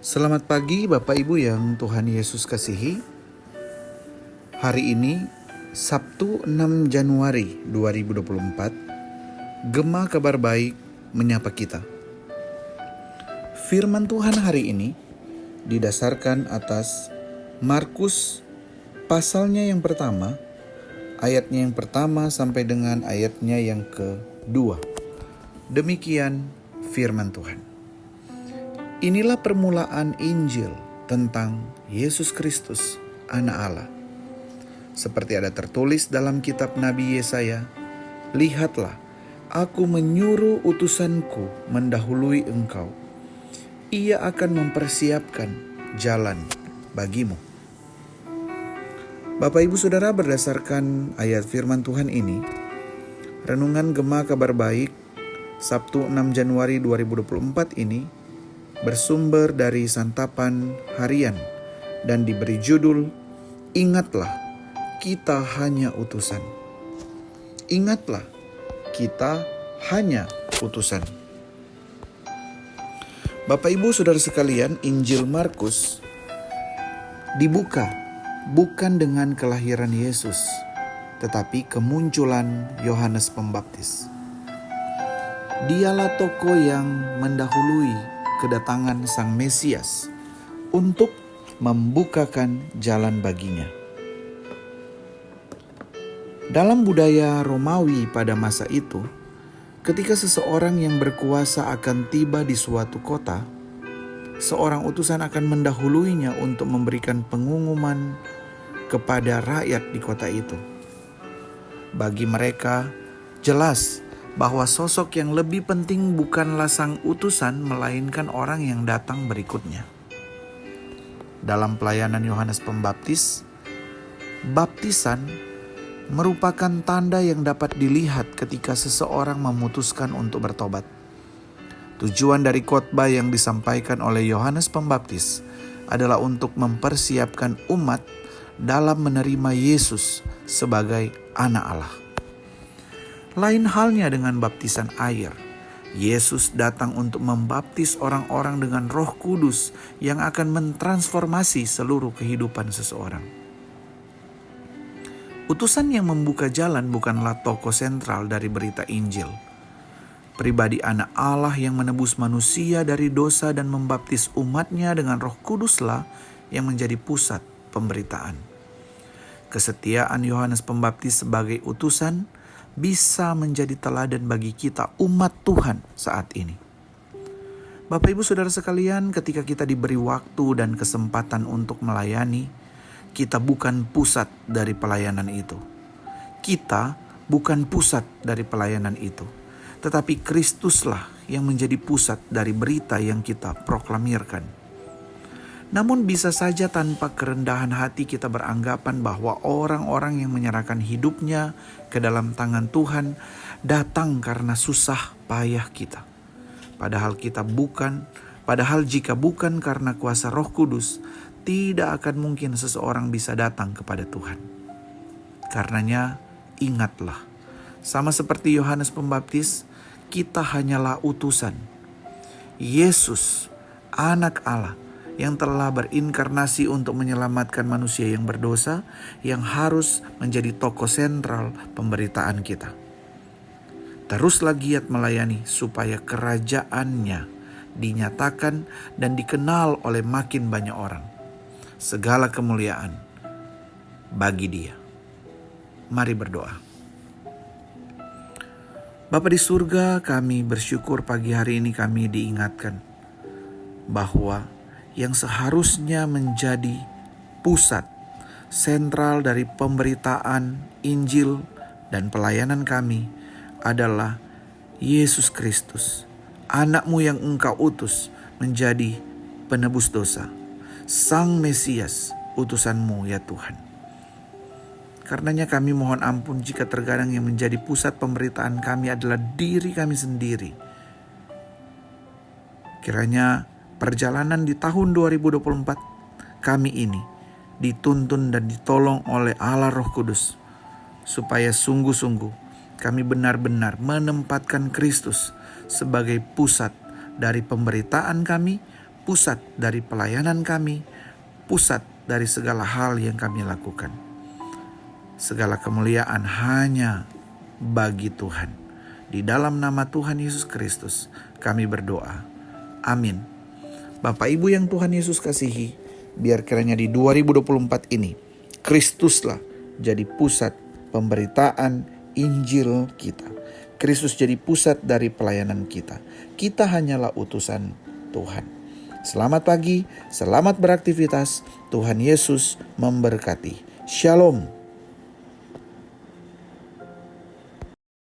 Selamat pagi Bapak Ibu yang Tuhan Yesus kasihi. Hari ini Sabtu 6 Januari 2024, Gema Kabar Baik menyapa kita. Firman Tuhan hari ini didasarkan atas Markus pasalnya yang pertama, ayatnya yang pertama sampai dengan ayatnya yang kedua. Demikian firman Tuhan. Inilah permulaan Injil tentang Yesus Kristus, Anak Allah. Seperti ada tertulis dalam kitab Nabi Yesaya, "Lihatlah, aku menyuruh utusanku mendahului engkau. Ia akan mempersiapkan jalan bagimu." Bapak Ibu Saudara, berdasarkan ayat firman Tuhan ini, Renungan Gema Kabar Baik Sabtu 6 Januari 2024 ini bersumber dari santapan harian dan diberi judul, "Ingatlah, kita hanya utusan." Ingatlah, kita hanya utusan. Bapak Ibu Saudara sekalian, Injil Markus dibuka bukan dengan kelahiran Yesus, tetapi kemunculan Yohanes Pembaptis. Dialah tokoh yang mendahului kedatangan Sang Mesias untuk membukakan jalan baginya. Dalam budaya Romawi pada masa itu, ketika seseorang yang berkuasa akan tiba di suatu kota, seorang utusan akan mendahuluinya untuk memberikan pengumuman kepada rakyat di kota itu. Bagi mereka, jelas bahwa sosok yang lebih penting bukanlah sang utusan, melainkan orang yang datang berikutnya. Dalam pelayanan Yohanes Pembaptis, baptisan merupakan tanda yang dapat dilihat ketika seseorang memutuskan untuk bertobat. Tujuan dari khotbah yang disampaikan oleh Yohanes Pembaptis adalah untuk mempersiapkan umat dalam menerima Yesus sebagai Anak Allah. Lain halnya dengan baptisan air. Yesus datang untuk membaptis orang-orang dengan Roh Kudus yang akan mentransformasi seluruh kehidupan seseorang. Utusan yang membuka jalan bukanlah tokoh sentral dari berita Injil. Pribadi Anak Allah yang menebus manusia dari dosa dan membaptis umatnya dengan Roh Kuduslah yang menjadi pusat pemberitaan. Kesetiaan Yohanes Pembaptis sebagai utusan bisa menjadi teladan bagi kita umat Tuhan saat ini. Bapak Ibu Saudara sekalian, ketika kita diberi waktu dan kesempatan untuk melayani, kita bukan pusat dari pelayanan itu. Kita bukan pusat dari pelayanan itu, tetapi Kristuslah yang menjadi pusat dari berita yang kita proklamirkan. Namun bisa saja tanpa kerendahan hati kita beranggapan bahwa orang-orang yang menyerahkan hidupnya ke dalam tangan Tuhan datang karena susah payah kita. Padahal jika bukan karena kuasa Roh Kudus, tidak akan mungkin seseorang bisa datang kepada Tuhan. Karenanya ingatlah, sama seperti Yohanes Pembaptis, kita hanyalah utusan. Yesus, Anak Allah, yang telah berinkarnasi untuk menyelamatkan manusia yang berdosa, yang harus menjadi tokoh sentral pemberitaan kita. Teruslah giat melayani supaya kerajaannya dinyatakan dan dikenal oleh makin banyak orang. Segala kemuliaan bagi Dia. Mari berdoa. Bapa di surga, kami bersyukur pagi hari ini kami diingatkan bahwa yang seharusnya menjadi pusat sentral dari pemberitaan Injil dan pelayanan kami adalah Yesus Kristus, Anak-Mu yang Engkau utus menjadi penebus dosa, Sang Mesias, utusan-Mu ya Tuhan. Karenanya kami mohon ampun jika terkadang yang menjadi pusat pemberitaan kami adalah diri kami sendiri. Kiranya perjalanan di tahun 2024 kami ini dituntun dan ditolong oleh Allah Roh Kudus, supaya sungguh-sungguh kami benar-benar menempatkan Kristus sebagai pusat dari pemberitaan kami, pusat dari pelayanan kami, pusat dari segala hal yang kami lakukan. Segala kemuliaan hanya bagi Tuhan. Di dalam nama Tuhan Yesus Kristus kami berdoa. Amin. Bapak Ibu yang Tuhan Yesus kasihi, biar kiranya di 2024 ini Kristuslah jadi pusat pemberitaan Injil kita. Kristus jadi pusat dari pelayanan kita. Kita hanyalah utusan Tuhan. Selamat pagi, selamat beraktivitas. Tuhan Yesus memberkati. Shalom.